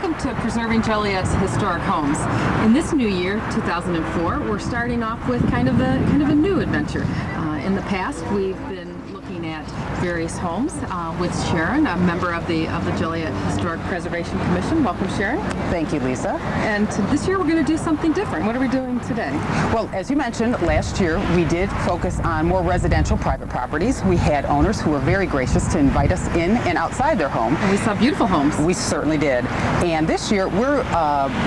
Welcome to Preserving Joliet's Historic Homes. In this new year, 2004, we're starting off with kind of a new adventure. In the past, we've been looking at various homes with Sharon, a member of the Joliet Historic Preservation Commission. Welcome, Sharon. Thank you, Lisa. And this year we're going to do something different. What are we doing today? Well, as you mentioned, last year we did focus on more residential private properties. We had owners who were very gracious to invite us in and outside their home. And we saw beautiful homes. We certainly did. And this year, we're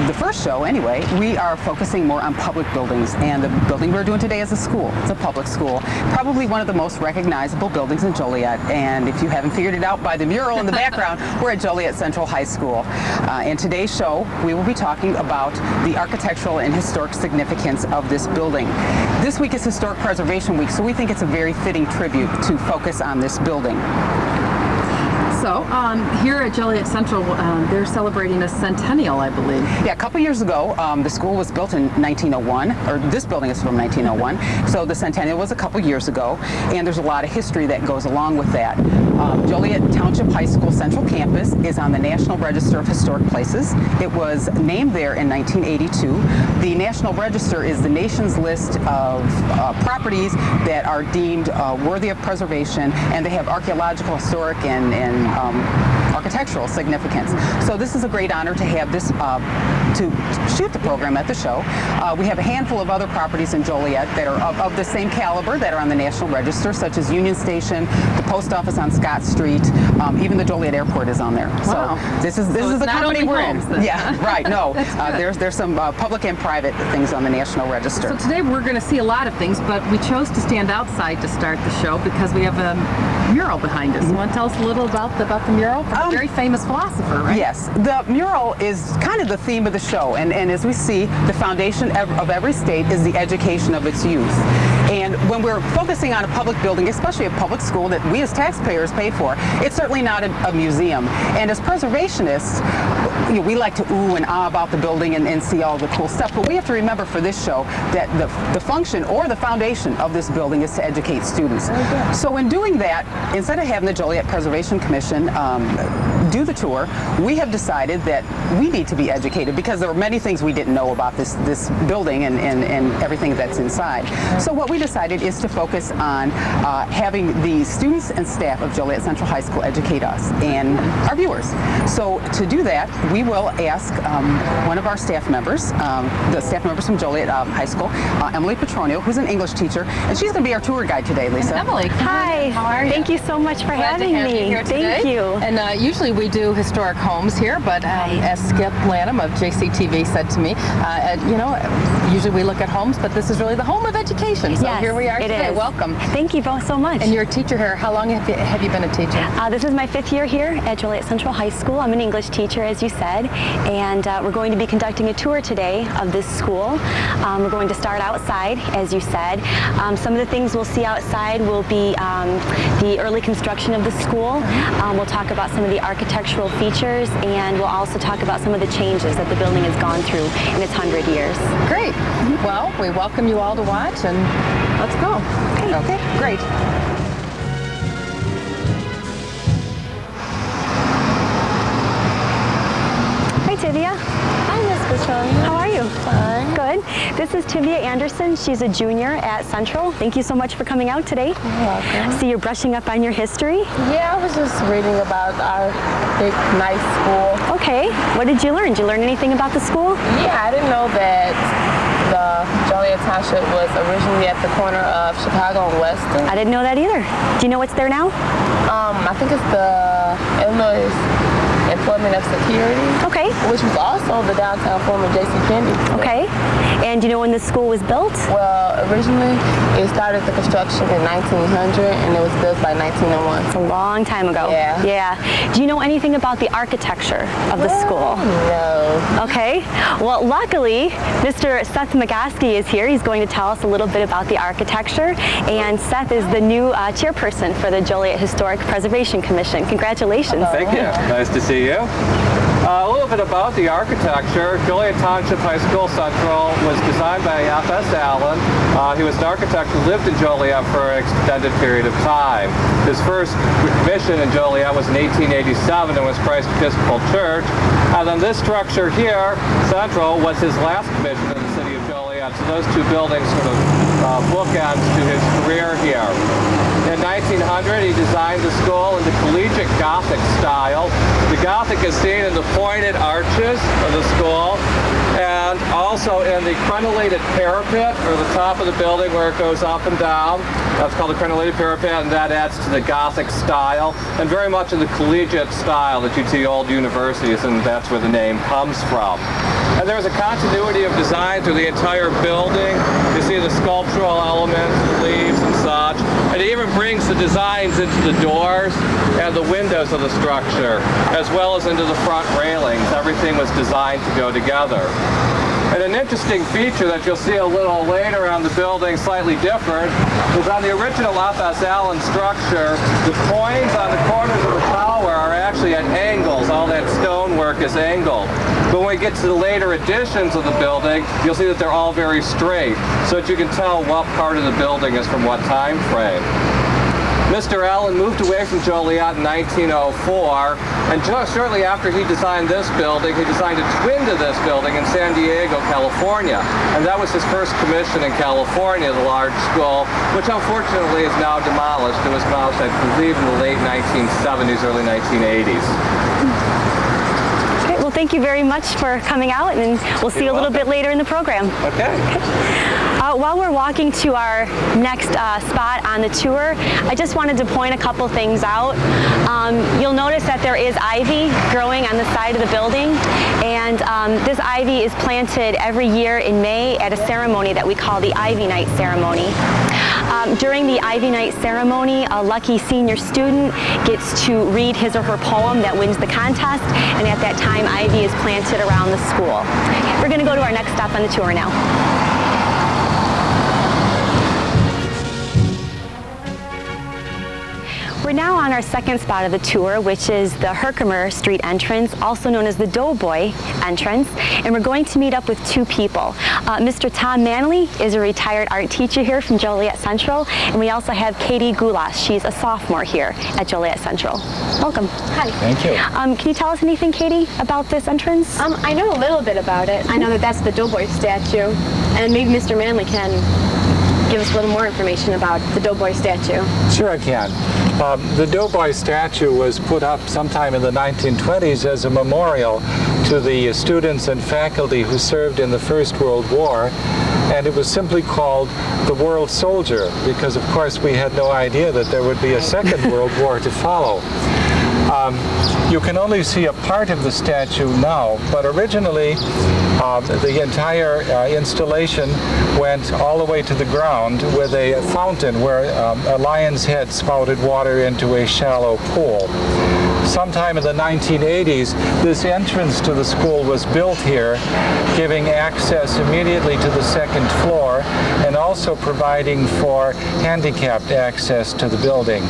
the first show anyway, we are focusing more on public buildings. And the building we're doing today is a school. It's a public school. Probably one of the most recognizable buildings in Joliet. And if you haven't figured it out by the mural in the background, we're at Joliet Central High School. In today's show, we will be talking about the architectural and historic significance of this building. This week is Historic Preservation Week, so we think it's a very fitting tribute to focus on this building. So, here at Joliet Central, they're celebrating a centennial, I believe. Yeah, a couple years ago, the school was built in 1901, or this building is from 1901, so the centennial was a couple years ago, and there's a lot of history that goes along with that. Joliet Township High School Central Campus is on the National Register of Historic Places. It was named there in 1982. The National Register is the nation's list of properties that are deemed worthy of preservation, and they have archaeological, historic, and architectural significance. So this is a great honor to have this, to shoot the program at the show. We have a handful of other properties in Joliet that are of the same caliber that are on the National Register, such as Union Station, the post office on Scott Street, even the Joliet Airport is on there. Wow. So this is the company we're in. Then. Yeah, right. No, there's some public and private things on the National Register. So today we're going to see a lot of things, but we chose to stand outside to start the show because we have a mural behind us. You want to tell us a little about the mural from a very famous philosopher, right? Yes, the mural is kind of the theme of the show, and as we see, the foundation of every state is the education of its youth. And when we're focusing on a public building, especially a public school that we as taxpayers pay for, it's certainly not a museum. And as preservationists, we like to ooh and ah about the building and see all the cool stuff, but we have to remember for this show that the function or the foundation of this building is to educate students. So in doing that, instead of having the Joliet Preservation Commission do the tour, we have decided that we need to be educated because there were many things we didn't know about this building and everything that's inside. So what we decided is to focus on having the students and staff of Joliet Central High School educate us and our viewers. So to do that, we will ask one of our staff members, the staff members from Joliet High School, Emily Petronio, who's an English teacher, and she's going to be our tour guide today, Lisa. And Emily, hi. How are you? Thank you so much for having me. Here Thank you. And usually we do historic homes here, but as Skip Lanham of JCTV said to me, usually we look at homes, but this is really the home of education. So yes, here we are today. Is. Welcome. Thank you both so much. And you're a teacher here. How long have you been a teacher? This is my 5th year here at Joliet Central High School. I'm an English teacher, as you said, and we're going to be conducting a tour today of this school. We're going to start outside, as you said. Some of the things we'll see outside will be the early construction of the school. We'll talk about some of the architectural features, and we'll also talk about some of the changes that the building has gone through in its 100 years. Great. Well, we welcome you all to watch, and let's go. Okay, great. Hi, Tivia. Hi, Miss Petronio. How are you? Fine. Good. This is Tivia Anderson. She's a junior at Central. Thank you so much for coming out today. You're welcome. See, you're brushing up on your history. Yeah, I was just reading about our big, nice school. Okay. What did you learn? Did you learn anything about the school? Yeah, I didn't know that the Joliet Township was originally at the corner of Chicago and Weston. I didn't know that either. Do you know what's there now? I think it's the Illinois Employment of Security. Okay. Which was also the downtown former J.C. Kennedy. Okay. And do you know when the school was built? Well, originally it started the construction in 1900 and it was built by 1901. It's a long time ago. Yeah. Yeah. Do you know anything about the architecture of the school? No. Okay. Well, luckily, Mr. Seth McGoskey is here. He's going to tell us a little bit about the architecture. And Seth is the new chairperson for the Joliet Historic Preservation Commission. Congratulations. Thank you. Nice to see you. A little bit about the architecture. Joliet Township High School Central was designed by F.S. Allen. He was an architect who lived in Joliet for an extended period of time. His first mission in Joliet was in 1887 and was Christ Episcopal Church. And then this structure here, Central, was his last commission in the city of Joliet. So those two buildings sort of bookends to his career here. In 1900, he designed the school in the collegiate Gothic style. The Gothic is seen in the pointed arches of the school, and also in the crenellated parapet, or the top of the building where it goes up and down. That's called the crenellated parapet, and that adds to the Gothic style, and very much in the collegiate style that you'd see old universities, and that's where the name comes from. And there's a continuity of design through the entire building. You see the sculptural elements, the leaves and such, and it even brings the designs into the doors and the windows of the structure, as well as into the front railings. Everything was designed to go together. And an interesting feature that you'll see a little later on the building, slightly different, is on the original F.S. Allen structure, the coins on the corners of the tower are actually at angles. All that stonework is angled. But when we get to the later editions of the building, you'll see that they're all very straight, so that you can tell what part of the building is from what time frame. Mr. Allen moved away from Joliet in 1904, and just shortly after he designed this building, he designed a twin to this building in San Diego, California. And that was his first commission in California, the large school, which unfortunately is now demolished. It was demolished, I believe, in the late 1970s, early 1980s. Okay, well, thank you very much for coming out, and we'll see you a little bit later in the program. Okay. While we're walking to our next spot on the tour, I just wanted to point a couple things out. You'll notice that there is ivy growing on the side of the building, and this ivy is planted every year in May at a ceremony that we call the Ivy Night ceremony. During the Ivy Night ceremony, a lucky senior student gets to read his or her poem that wins the contest, and at that time, ivy is planted around the school. We're going to go to our next stop on the tour now. We're now on our second spot of the tour, which is the Herkimer Street entrance, also known as the Doughboy entrance, and we're going to meet up with two people. Mr. Tom Manley is a retired art teacher here from Joliet Central, and we also have Katie Gulas. She's a sophomore here at Joliet Central. Welcome. Hi. Thank you. Can you tell us anything, Katie, about this entrance? I know a little bit about it. I know that that's the Doughboy statue, and maybe Mr. Manley can give us a little more information about the Doughboy statue. Sure I can. The Doughboy statue was put up sometime in the 1920s as a memorial to the students and faculty who served in the First World War, and it was simply called the World Soldier because, of course, we had no idea that there would be a Second World War to follow. You can only see a part of the statue now, but originally the entire installation went all the way to the ground with a fountain where a lion's head spouted water into a shallow pool. Sometime in the 1980s, this entrance to the school was built here, giving access immediately to the second floor and also providing for handicapped access to the building.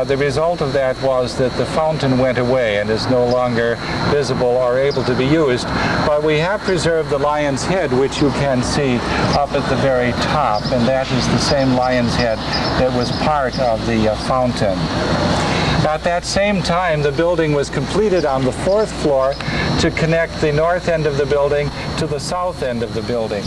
The result of that was that the fountain went away and is no longer visible or able to be used, but we have preserved the lion's head, which you can see up at the very top, and that is the same lion's head that was part of the fountain. At that same time, the building was completed on the fourth floor to connect the north end of the building to the south end of the building.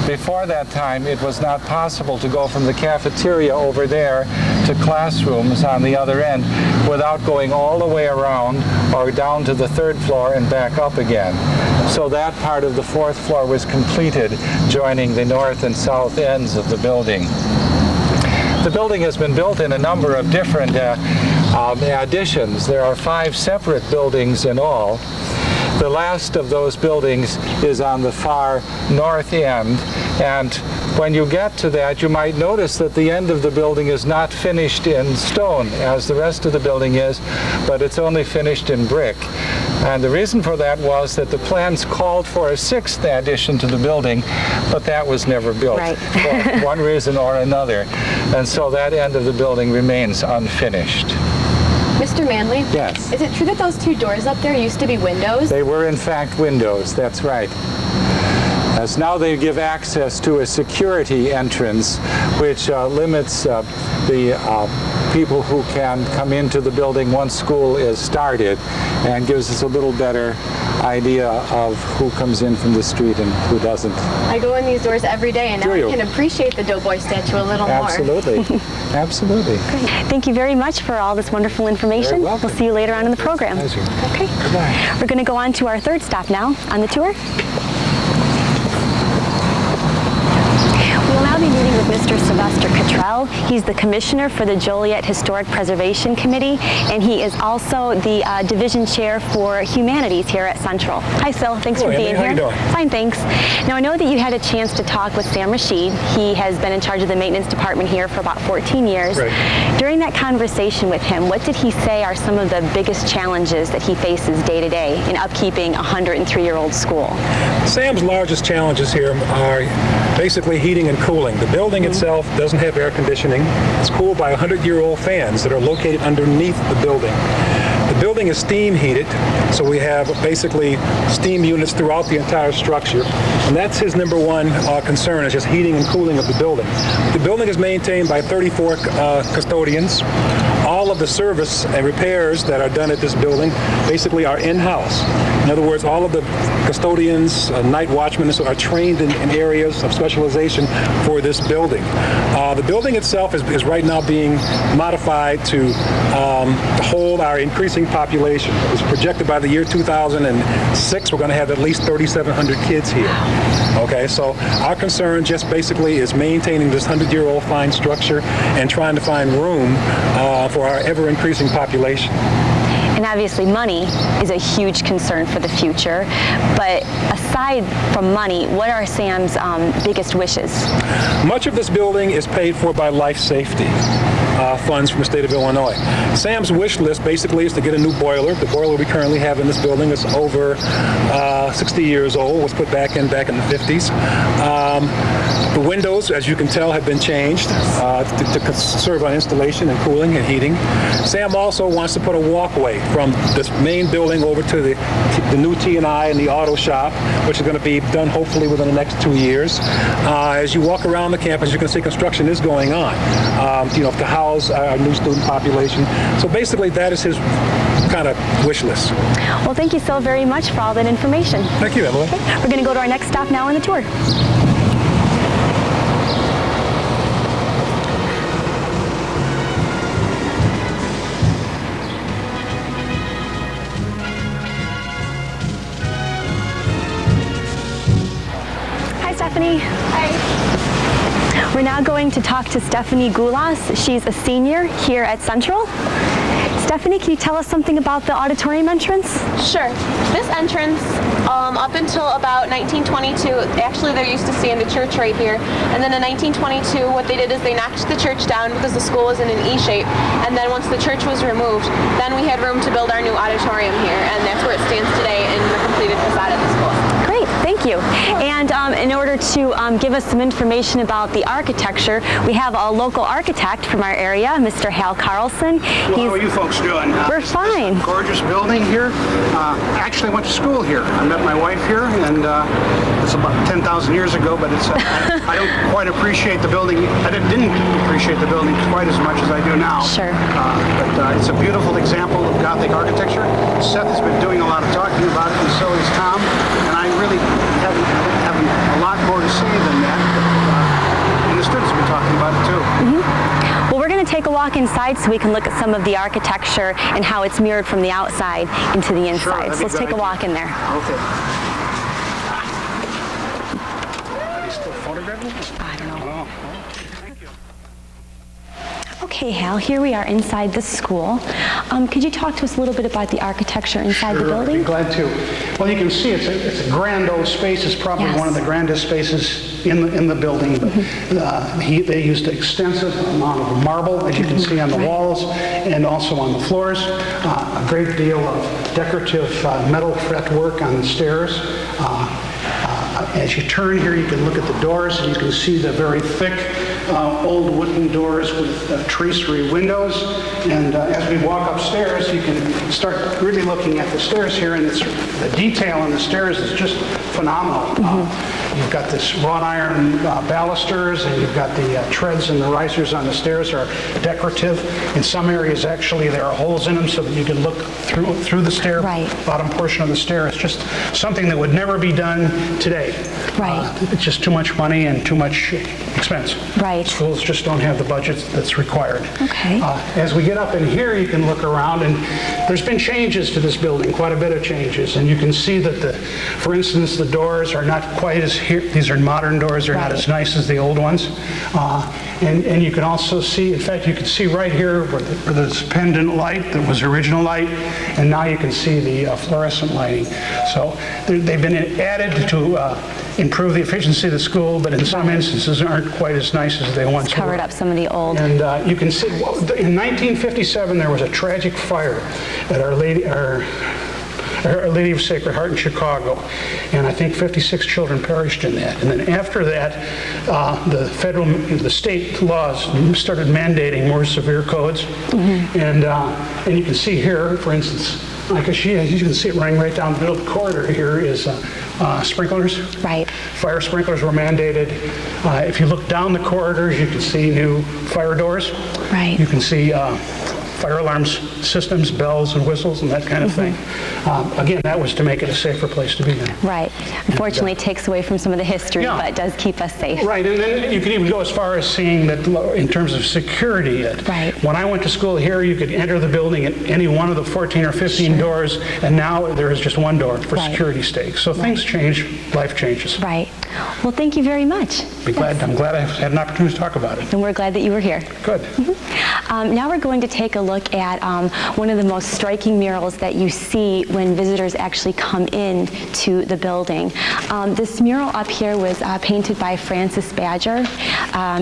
Before that time, it was not possible to go from the cafeteria over there to classrooms on the other end without going all the way around or down to the third floor and back up again. So that part of the fourth floor was completed, joining the north and south ends of the building. The building has been built in a number of different additions. There are 5 separate buildings in all. The last of those buildings is on the far north end, and when you get to that, you might notice that the end of the building is not finished in stone as the rest of the building is, but it's only finished in brick. And the reason for that was that the plans called for a 6th addition to the building, but that was never built for one reason or another. And so that end of the building remains unfinished. Mr. Manley? Yes. Is it true that those 2 doors up there used to be windows? They were in fact windows, that's right. As now they give access to a security entrance, which limits the people who can come into the building once school is started, and gives us a little better idea of who comes in from the street and who doesn't. I go in these doors every day, and now I can appreciate the Doughboy statue a little more. Absolutely. Absolutely. Great. Thank you very much for all this wonderful information. We'll see you later on in the program. Pleasure. Okay. Goodbye. We're going to go on to our third stop now on the tour. We'll now be meeting with Mr. Sylvester Cottrell. He's the Commissioner for the Joliet Historic Preservation Committee, and he is also the Division Chair for Humanities here at Central. Hi, Sil. Thanks for being here. How you doing? Fine, thanks. Now, I know that you had a chance to talk with Sam Rashid. He has been in charge of the maintenance department here for about 14 years. Right. During that conversation with him, what did he say are some of the biggest challenges that he faces day to day in upkeeping a 103-year-old school? Sam's largest challenges here are basically heating and cooling. The building itself doesn't have air conditioning. It's cooled by 100-year-old fans that are located underneath the building. The building is steam heated, so we have basically steam units throughout the entire structure, and that's his number one concern, is just heating and cooling of the building. The building is maintained by 34 custodians. All of the service and repairs that are done at this building basically are in-house. In other words, all of the custodians, night watchmen are trained in areas of specialization for this building. The building itself is right now being modified to hold our increasing population. It's projected by the year 2006 we're going to have at least 3,700 kids here. Okay, so our concern just basically is maintaining this 100-year-old fine structure and trying to find room for our ever-increasing population. And obviously money is a huge concern for the future, but aside from money, what are Sam's biggest wishes? Much of this building is paid for by life safety funds from the state of Illinois. Sam's wish list basically is to get a new boiler. The boiler we currently have in this building is over 60 years old, was put back in the 50s. The windows, as you can tell, have been changed to serve on installation and cooling and heating. Sam also wants to put a walkway from this main building over to the new T&I and the auto shop, which is going to be done hopefully within the next 2 years. As you walk around the campus, you can see construction is going on, to house our new student population. So basically, that is his kind of wish list. Well, thank you so very much for all that information. Thank you, Emily. Okay. We're going to go to our next stop now on the tour. Stephanie. Hi. We're now going to talk to Stephanie Gulas. She's a senior here at Central. Stephanie, can you tell us something about the auditorium entrance? Sure. This entrance, up until about 1922, actually they're used to seeing the church right here. And then in 1922, what they did is they knocked the church down because the school was in an E shape. And then once the church was removed, then we had room to build our new auditorium here. And that's where it stands today in the completed facade of the school. Great, thank you. And in order to give us some information about the architecture, we have a local architect from our area, Mr. Hal Carlson. Well, how are you folks doing? We're fine. Gorgeous building here. I actually went to school here. I met my wife here, and it's about 10,000 years ago, but it's I don't quite appreciate the building. I didn't appreciate the building quite as much as I do now. Sure. But it's a beautiful example of Gothic architecture. Seth has been doing a lot of talking about it, and so has Tom, and I really haven't a lot more to say than that. And the students have been talking about it too. Mm-hmm. Well, we're going to take a walk inside so we can look at some of the architecture and how it's mirrored from the outside into the inside. Sure, so let's take a walk in there. Okay. Are they still photographing? I don't know. Oh. Thank you. Okay, Hal, here we are inside the school. Could you talk to us a little bit about the architecture inside the building? I'd be glad to. Well, you can see it's a grand old space. It's probably one of the grandest spaces in the building. Mm-hmm. They used an extensive amount of marble, as you can see on the walls, and also on the floors. A great deal of decorative metal fretwork on the stairs. As you turn here, you can look at the doors, and you can see the very thick old wooden doors with tracery windows. And as we walk upstairs, you can start really looking at the stairs here, and the detail on the stairs is just phenomenal. Mm-hmm. You've got this wrought iron balusters, and you've got the treads and the risers on the stairs are decorative. In some areas, actually, there are holes in them so that you can look through the stair, bottom portion of the stair. It's just something that would never be done today. Right. It's just too much money and too much expense. Right. Schools just don't have the budget that's required. Okay. As we get up in here, you can look around, and there's been changes to this building, quite a bit of changes. And you can see that, for instance, the doors are not quite as here. These are modern doors. They're not as nice as the old ones. And you can also see, in fact, you can see right here where there's pendant light that was original light, and now you can see the fluorescent lighting. So they've been added to improve the efficiency of the school, but in some instances aren't quite as nice as they once were. Covered up some of the old. And you can see, in 1957, there was a tragic fire at Our Lady of Sacred Heart in Chicago, and I think 56 children perished in that. And then after that, the state laws started mandating more severe codes. And you can see here, for instance, like you can see it running right down the middle of the corridor here is sprinklers. Right. Fire sprinklers were mandated. If you look down the corridors, you can see new fire doors. Right. You can see fire alarms systems, bells and whistles and that kind of thing. Again, that was to make it a safer place to be in. Right. Unfortunately, it takes away from some of the history, but it does keep us safe. Right, and then you can even go as far as seeing that in terms of security. When I went to school here, you could enter the building at any one of the 14 or 15 doors, and now there is just one door for security stakes. So things change, life changes. Right. Well, thank you very much. I'm glad I had an opportunity to talk about it. And we're glad that you were here. Good. Now we're going to take a look at one of the most striking murals that you see when visitors actually come in to the building. This mural up here was painted by Francis Badger.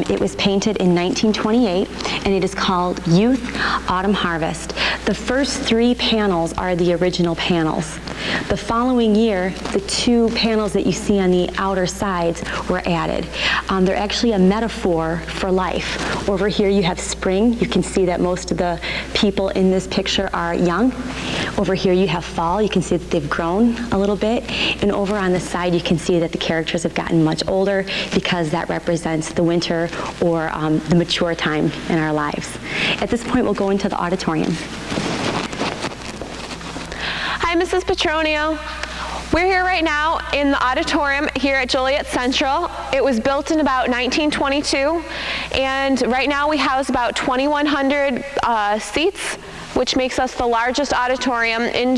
It was painted in 1928, and it is called Youth, Autumn Harvest. The first 3 panels are the original panels. The following year, the 2 panels that you see on the outer sides were added. They're actually a metaphor for life. Over here you have spring. You can see that most of the people in this picture are young. Over here you have fall. You can see that they've grown a little bit. And over on the side you can see that the characters have gotten much older because that represents the winter or the mature time in our lives. At this point we'll go into the auditorium. Hi, Mrs. Petronio. We're here right now in the auditorium here at Joliet Central. It was built in about 1922, and right now we house about 2,100 seats, which makes us the largest auditorium in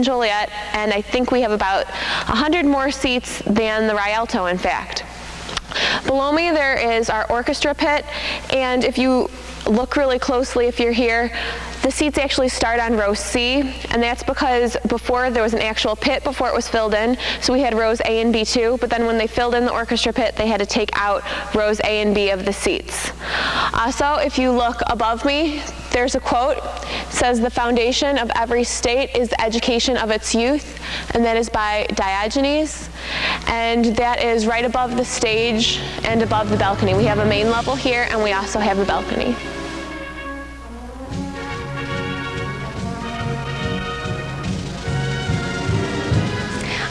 Joliet, and I think we have about 100 more seats than the Rialto, in fact. Below me there is our orchestra pit, and if you look really closely if you're here, the seats actually start on row C, and that's because before there was an actual pit before it was filled in, so we had rows A and B too, but then when they filled in the orchestra pit, they had to take out rows A and B of the seats. So if you look above me, there's a quote. It says, "The foundation of every state is the education of its youth," and that is by Diogenes, and that is right above the stage and above the balcony. We have a main level here, and we also have a balcony.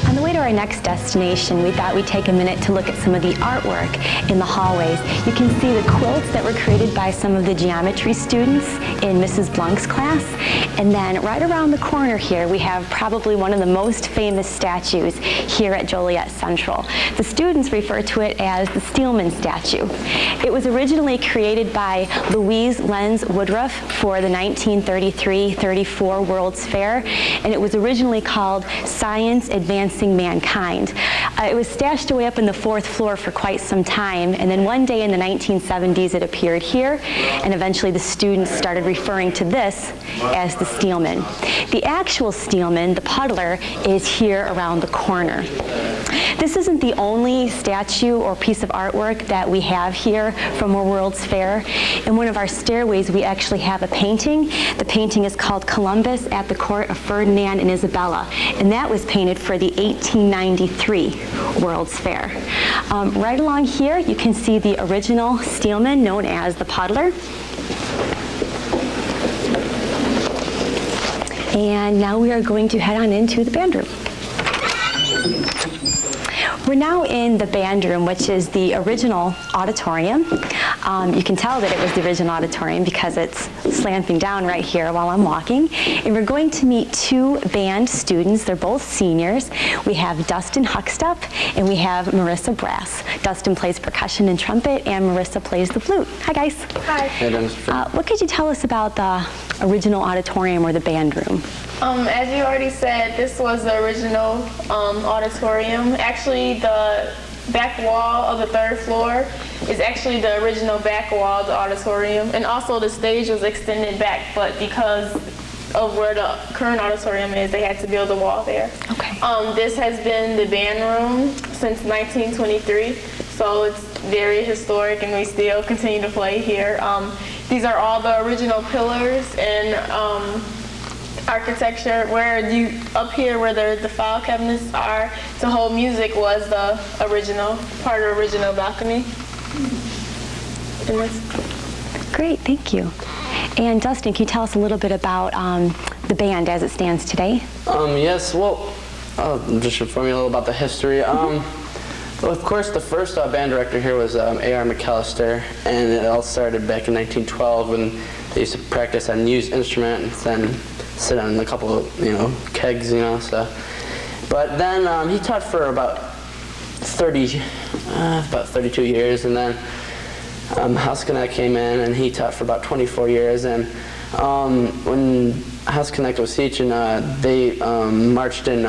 On the way to our next destination, we thought we'd take a minute to look at some of the artwork in the hallways. You can see the quilts that were created by some of the geometry students in Mrs. Blunk's class. And then right around the corner here, we have probably one of the most famous statues here at Joliet Central. The students refer to it as the Steelman statue. It was originally created by Louise Lenz Woodruff for the 1933-34 World's Fair, and it was originally called Science Advancing Mankind. It was stashed away up in the 4th floor for quite some time, and then one day in the 1970s it appeared here, and eventually the students started referring to this as the Steelman. The actual Steelman, the puddler, is here around the corner. This isn't the only statue or piece of artwork that we have here from our World's Fair. In one of our stairways we actually have a painting. The painting is called Columbus at the Court of Ferdinand and Isabella, and that was painted for the 1893 World's Fair. Right along here you can see the original Steelman known as the puddler. And now we are going to head on into the band room. We're now in the band room, which is the original auditorium. You can tell that it was the original auditorium because it's slanting down right here while I'm walking. And we're going to meet two band students. They're both seniors. We have Dustin Huckstup and we have Marissa Brass. Dustin plays percussion and trumpet and Marissa plays the flute. Hi guys. Hi. Hey, what could you tell us about the original auditorium or the band room? As you already said, this was the original auditorium. Actually, the back wall of the third floor is actually the original back wall of the auditorium. And also the stage was extended back, but because of where the current auditorium is, they had to build a wall there. Okay. This has been the band room since 1923, so it's very historic and we still continue to play here. These are all the original pillars and architecture. Where you up here where the file cabinets are to hold music was the original part of the original balcony. Great, thank you. And Dustin, can you tell us a little bit about the band as it stands today? Yes, well, I'll just inform you a little about the history. Well, of course, the first band director here was A.R. McAllister, and it all started back in 1912 when they used to practice on used instruments and sit on a couple of, kegs, so. But then he taught for about 32 years, and then House Connect came in, and he taught for about 24 years. And when House Connect was teaching, they marched in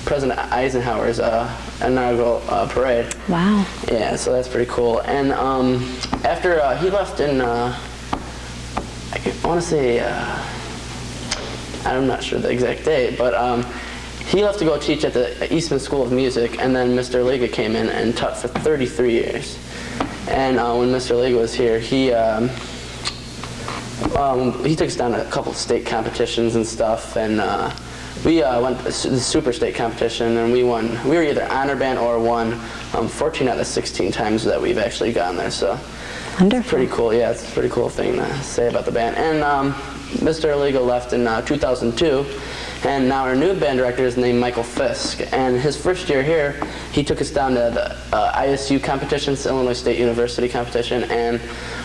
President Eisenhower's inaugural parade. Wow. Yeah, so that's pretty cool. And after he left in, I want to say, I'm not sure the exact date, but he left to go teach at the Eastman School of Music, and then Mr. Liga came in and taught for 33 years. And when Mr. Liga was here, he took us down to a couple of state competitions and stuff, and we went to the super state competition, and we won. We were either honor band or won 14 out of the 16 times that we've actually gone there. So wonderful. It's pretty cool. Yeah, it's a pretty cool thing to say about the band. And Mr. Liga left in 2002, and now our new band director is named Michael Fisk. And his first year here, he took us down to the ISU competitions, Illinois State University competition, and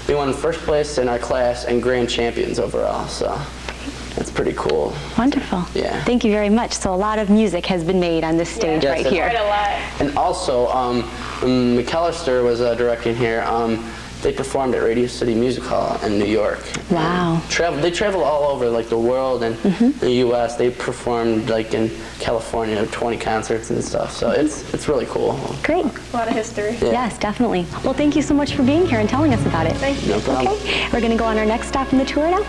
we won first place in our class and grand champions overall. So that's pretty cool. Wonderful. Yeah. Thank you very much. So a lot of music has been made on this stage right here. Quite a lot. And also, when McAllister was directing here, they performed at Radio City Music Hall in New York. Wow. They travel all over like the world and the U.S. They performed like in California, 20 concerts and stuff. So it's really cool. Great. A lot of history. Yeah. Yes, definitely. Well, thank you so much for being here and telling us about it. Thank you. No problem. Okay, we're going to go on our next stop in the tour now.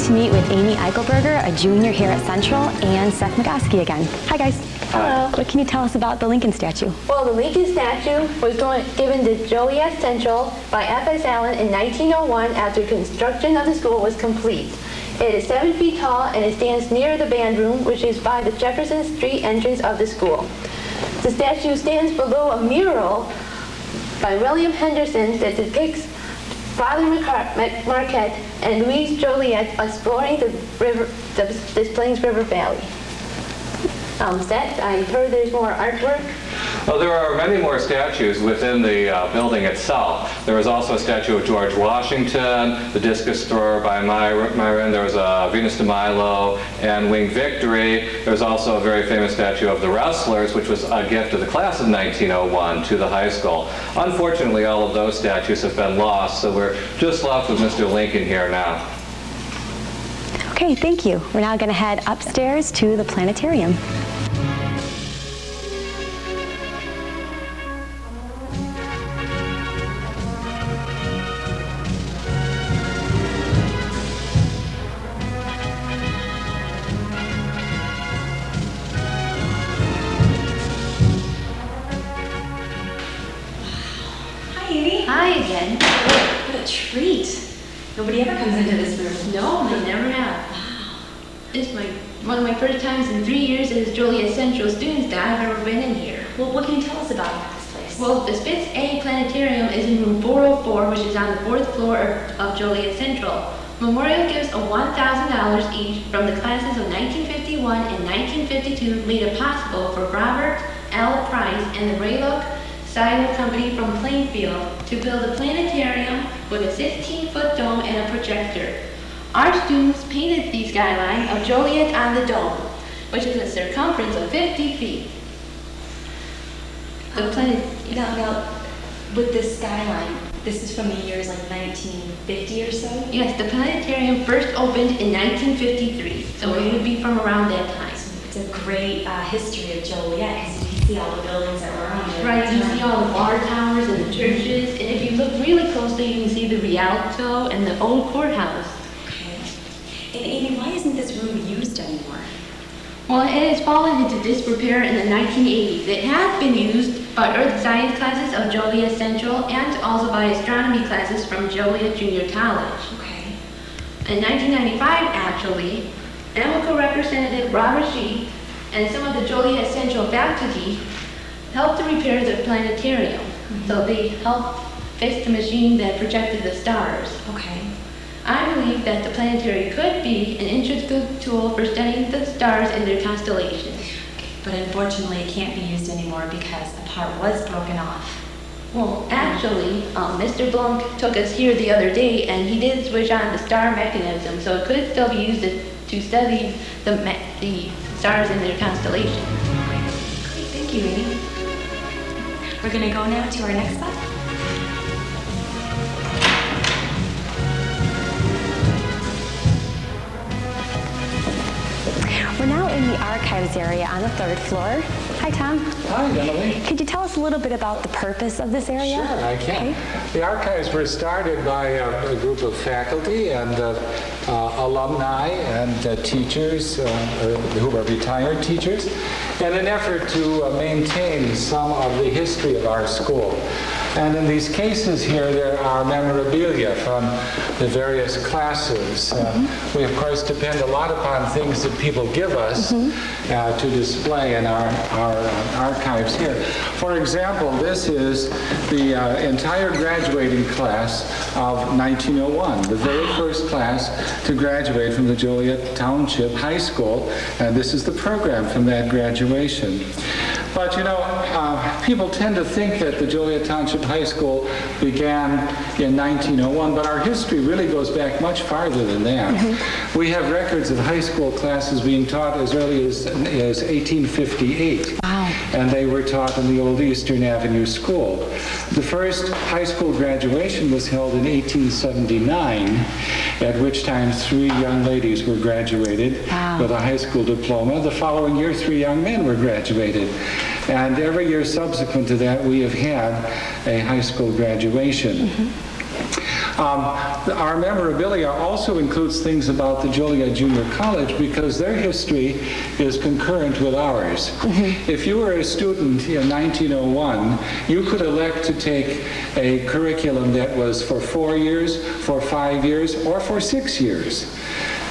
To meet with Amy Eichelberger, a junior here at Central, and Seth McGoski again. Hi guys. Hello. What can you tell us about the Lincoln statue? Well, the Lincoln statue was given to Joliet Central by F.S. Allen in 1901 after construction of the school was complete. It is 7 feet tall and it stands near the band room, which is by the Jefferson Street entrance of the school. The statue stands below a mural by William Henderson that depicts Father Marquette and Louise Joliet exploring the Des Plaines River Valley. Seth, I heard there's more artwork. Well, there are many more statues within the building itself. There was also a statue of George Washington, the discus thrower by Myron. There was a Venus de Milo and Winged Victory. There was also a very famous statue of the wrestlers, which was a gift of the class of 1901 to the high school. Unfortunately, all of those statues have been lost, so we're just left with Mr. Lincoln here now. Okay, thank you. We're now going to head upstairs to the planetarium. Hi again. What a treat. Nobody ever comes into this room. No, they never have. Wow. It's one of my first times in 3 years as Joliet Central students that I've ever been in here. Well, what can you tell us about this place? Well, the Spitz A Planetarium is in room 404, which is on the 4th floor of Joliet Central. Memorial gifts of $1,000 each from the classes of 1951 and 1952 made it possible for Robert L. Price and the Raylock Silo Company from Plainfield to build a planetarium with a 16-foot dome and a projector. Our students painted the skyline of Joliet on the dome, which is a circumference of 50 feet. The Now, with this skyline, this is from the years like 1950 or so? Yes, the planetarium first opened in 1953, so it would be from around that time. It's a great history of Joliet, because you can see all the buildings that were around it. Right, you see all the water towers and the churches, and if you look really closely, you can see the Rialto and the old courthouse. And Amy, why isn't this room used anymore? Well, it has fallen into disrepair in the 1980s. It has been used by earth science classes of Joliet Central and also by astronomy classes from Joliet Junior College. Okay. In 1995, actually, Amoco Representative Robert Shee and some of the Joliet Central faculty helped to repair the planetarium. So they helped fix the machine that projected the stars. Okay. I believe that the planetarium could be an interesting tool for studying the stars and their constellations. But unfortunately, it can't be used anymore because a part was broken off. Well, actually, Mr. Blunk took us here the other day, and he did switch on the star mechanism, so it could still be used to study the stars and their constellations. Great, thank you, Amy. We're going to go now to our next stop. We're now in the archives area on the 3rd floor. Hi, Tom. Hi, Emily. Could you tell us a little bit about the purpose of this area? Sure, I can. Okay. The archives were started by a group of faculty and alumni and teachers who are retired teachers in an effort to maintain some of the history of our school. And in these cases here, there are memorabilia from the various classes. We, of course, depend a lot upon things that people give us to display in our archives here. For example, this is the entire graduating class of 1901, the very first class to graduate from the Joliet Township High School, and this is the program from that graduation. But you know, people tend to think that the Joliet Township High School began in 1901, but our history really goes back much farther than that. We have records of high school classes being taught as early as 1858. Wow. And they were taught in the old Eastern Avenue School. The first high school graduation was held in 1879, at which time 3 young ladies were graduated with a high school diploma. The following year, 3 young men were graduated. And every year subsequent to that, we have had a high school graduation. Our memorabilia also includes things about the Joliet Junior College because their history is concurrent with ours. If you were a student in 1901, you could elect to take a curriculum that was for 4 years, for 5 years, or for 6 years.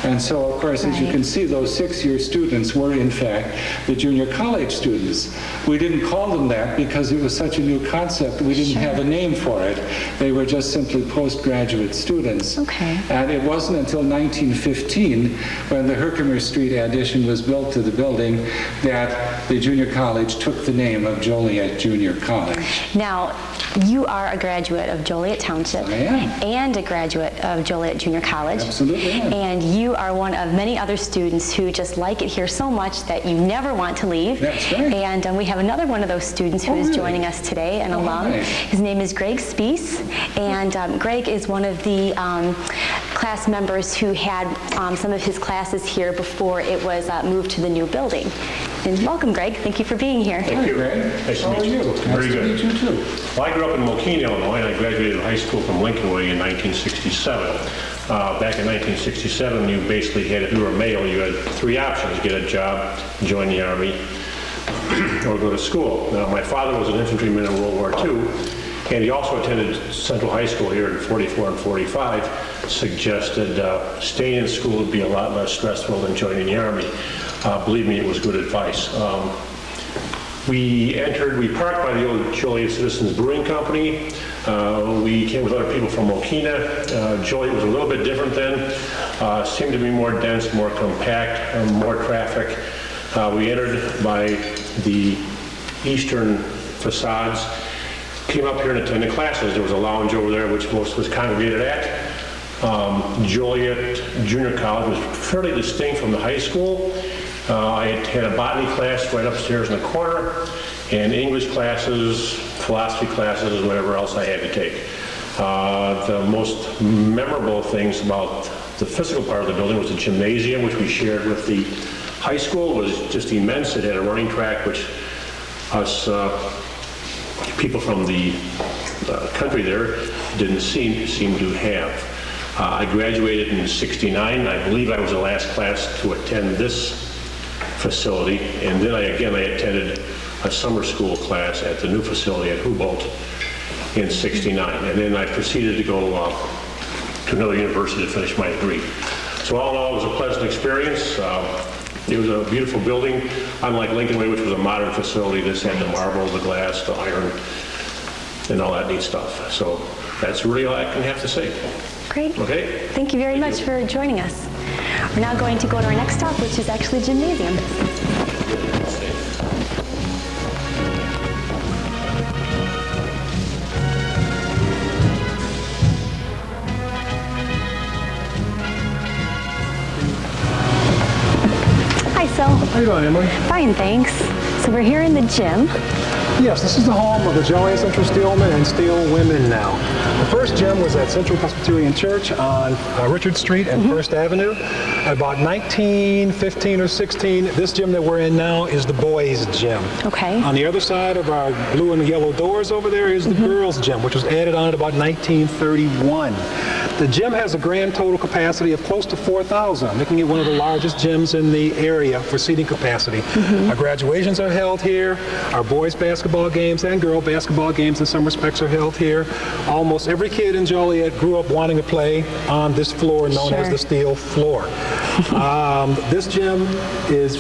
And so, of course, as you can see, those 6-year students were, in fact, the junior college students. We didn't call them that because it was such a new concept. We didn't have a name for it. They were just simply postgraduate students. And it wasn't until 1915, when the Herkimer Street addition was built to the building, that the junior college took the name of Joliet Junior College. Now, you are a graduate of Joliet Township. I am. And a graduate of Joliet Junior College. Absolutely am. And you are one of many other students who just like it here so much that you never want to leave. That's right. And we have another one of those students who is joining us today, an alum. Nice. His name is Greg Spees. And Greg is one of the class members who had some of his classes here before it was moved to the new building. And welcome, Greg. Thank you for being here. Thank you. Greg. Nice to How are meet you? you. Very good. Nice to meet you, too. Well, I grew up in Mokene, Illinois, and I graduated high school from Lincoln Way in 1967. Back in 1967, you basically had, if you were a male, you had 3 options: get a job, join the Army, or go to school. Now, my father was an infantryman in World War II, and he also attended Central High School here in 44 and 45. suggested staying in school would be a lot less stressful than joining the Army. Believe me, it was good advice. We parked by the old Joliet Citizens Brewing Company. We came with other people from Mokina. Joliet was a little bit different then. Seemed to be more dense, more compact, more traffic. We entered by the eastern facades, came up here and attended classes. There was a lounge over there which most was congregated at. Joliet Junior College was fairly distinct from the high school. I had a botany class right upstairs in the corner, and English classes, philosophy classes, and whatever else I had to take. The most memorable things about the physical part of the building was the gymnasium, which we shared with the high school. It was just immense. It had a running track, which us people from the country there didn't seem to have. I graduated in '69. I believe I was the last class to attend this facility, and then I attended a summer school class at the new facility at Humboldt in '69, and then I proceeded to go to another university to finish my degree. So all in all, it was a pleasant experience. It was a beautiful building. Unlike Lincoln Way, which was a modern facility, this had the marble, the glass, the iron, and all that neat stuff. So that's really all I can have to say. Great. Okay. Thank you very much for joining us. We're now going to go to our next stop, which is actually gymnasium. Hi, Sil. How you doing, Emily? Fine, thanks. So we're here in the gym. Yes, this is the home of the Joliet Central Steelmen and Steel Women now. The first gym was at Central Presbyterian Church on Richard Street and First Avenue. At about 1915 or 16, this gym that we're in now is the boys' gym. Okay. On the other side of our blue and yellow doors over there is the girls' gym, which was added on at about 1931. The gym has a grand total capacity of close to 4,000, making it one of the largest gyms in the area for seating capacity. Our graduations are held here. Our boys' basketball games and girl basketball games in some respects are held here. Almost every kid in Joliet grew up wanting to play on this floor known as the steel floor. This gym is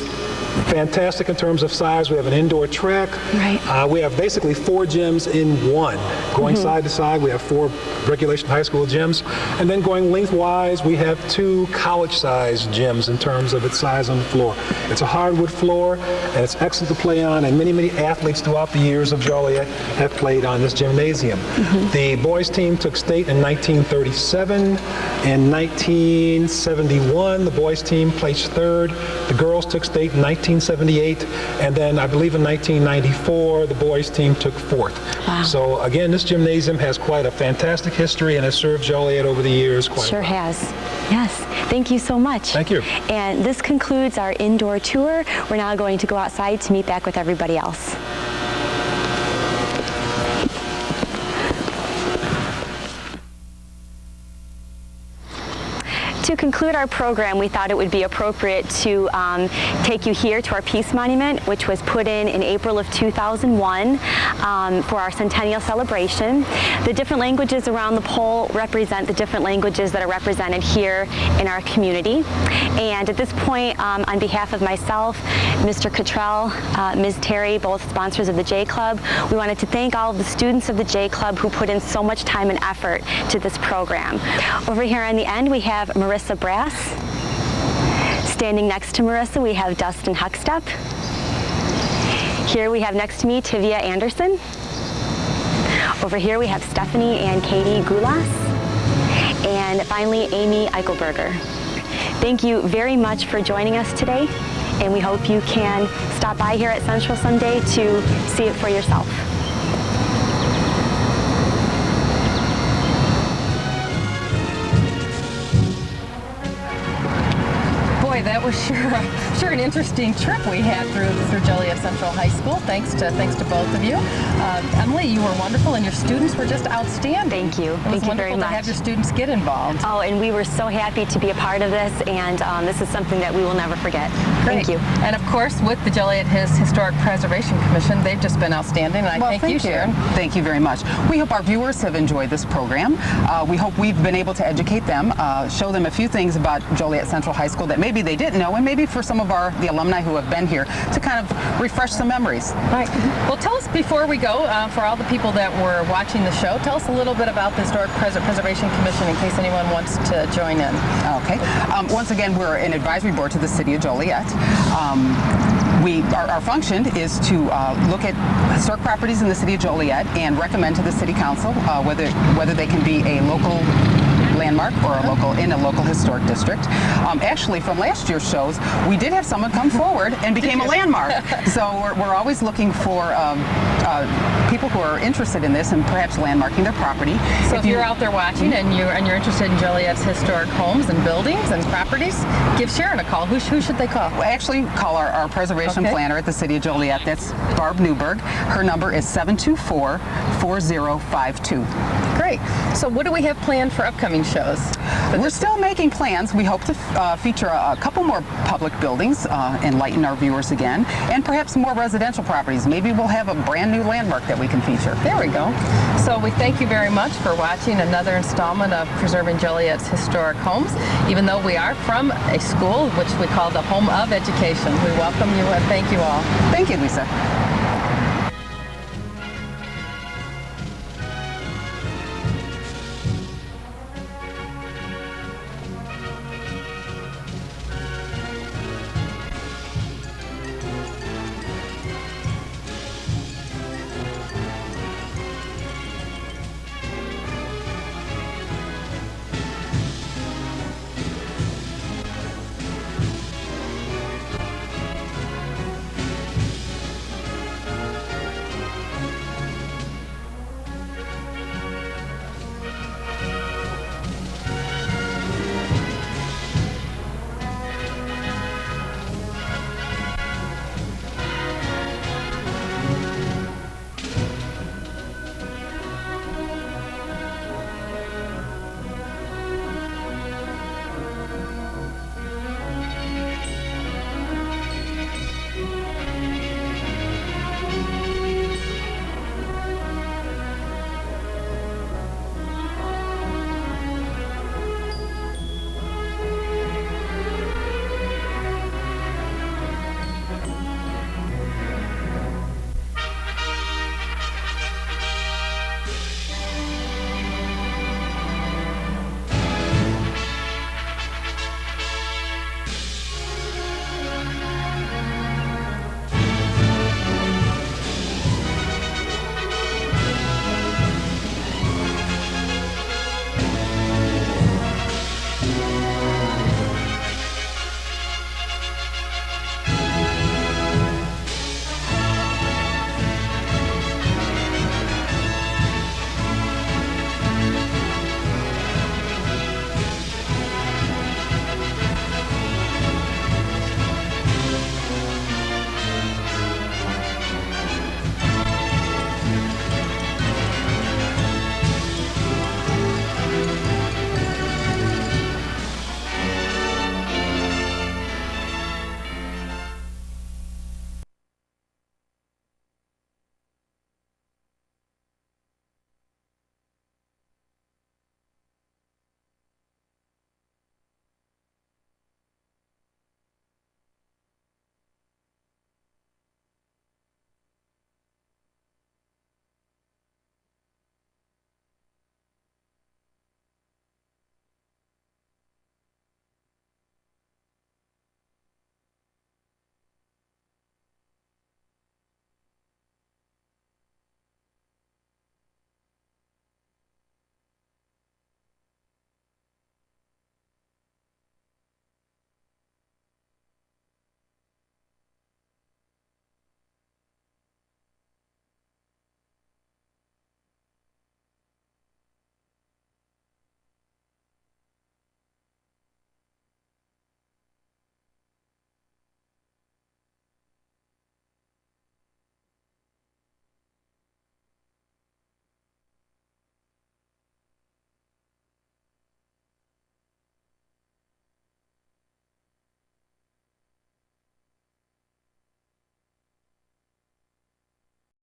fantastic in terms of size. We have an indoor track. Right. We have basically 4 gyms in one. Going side to side, we have 4 regulation high school gyms. And then going lengthwise, we have 2 college-sized gyms in terms of its size on the floor. It's a hardwood floor, and it's excellent to play on, and many, many athletes throughout the years of Joliet have played on this gymnasium. The boys team took state in 1937. In 1971, the boys team placed 3rd. The girls took state in 1978, and then I believe in 1994 the boys team took 4th. Wow. So again, this gymnasium has quite a fantastic history and has served Joliet over the years quite well. Has. Yes. Thank you so much. Thank you. And this concludes our indoor tour. We're now going to go outside to meet back with everybody else. To conclude our program, we thought it would be appropriate to take you here to our Peace Monument, which was put in April of 2001 for our centennial celebration. The different languages around the pole represent the different languages that are represented here in our community. And at this point, on behalf of myself, Mr. Cottrell, Ms. Terry, both sponsors of the J Club, we wanted to thank all of the students of the J Club who put in so much time and effort to this program. Over here on the end, we have Marissa Brass. Standing next to Marissa, we have Dustin Huckstep. Here we have next to me, Tivia Anderson. Over here we have Stephanie and Katie Gulas. And finally, Amy Eichelberger. Thank you very much for joining us today, and we hope you can stop by here at Central someday to see it for yourself. That was sure Sure, an interesting trip we had through Joliet Central High School. Thanks to both of you. Emily, you were wonderful, and your students were just outstanding. Thank you. It was wonderful to have your students get involved. Oh, and we were so happy to be a part of this, and this is something that we will never forget. Great. Thank you. And of course, with the Joliet Historic Preservation Commission, they've just been outstanding, and I thank you, Sharon. Thank you very much. We hope our viewers have enjoyed this program. We hope we've been able to educate them, show them a few things about Joliet Central High School that maybe they didn't know, and maybe for some of the alumni who have been here to kind of refresh some memories. Right. Well, tell us before we go, for all the people that were watching the show, tell us a little bit about the Historic Preservation Commission in case anyone wants to join in. Okay. Once again, we're an advisory board to the City of Joliet. Our function is to look at historic properties in the City of Joliet and recommend to the City Council whether they can be a local landmark or in a local historic district. Actually, from last year's shows, we did have someone come forward and became a landmark. So we're always looking for people who are interested in this and perhaps landmarking their property. So if you're out there watching and you're interested in Joliet's historic homes and buildings and properties, give Sharon a call. Who should they call? Well, actually, call our preservation planner at the City of Joliet. That's Barb Newberg. Her number is 724-4052. Great. So what do we have planned for upcoming shows? We're still making plans. We hope to feature a couple more public buildings, enlighten our viewers again, and perhaps more residential properties. Maybe we'll have a brand new landmark that we can feature. There we go. So we thank you very much for watching another installment of Preserving Joliet's Historic Homes. Even though we are from a school which we call the Home of Education, we welcome you and thank you all. Thank you, Lisa.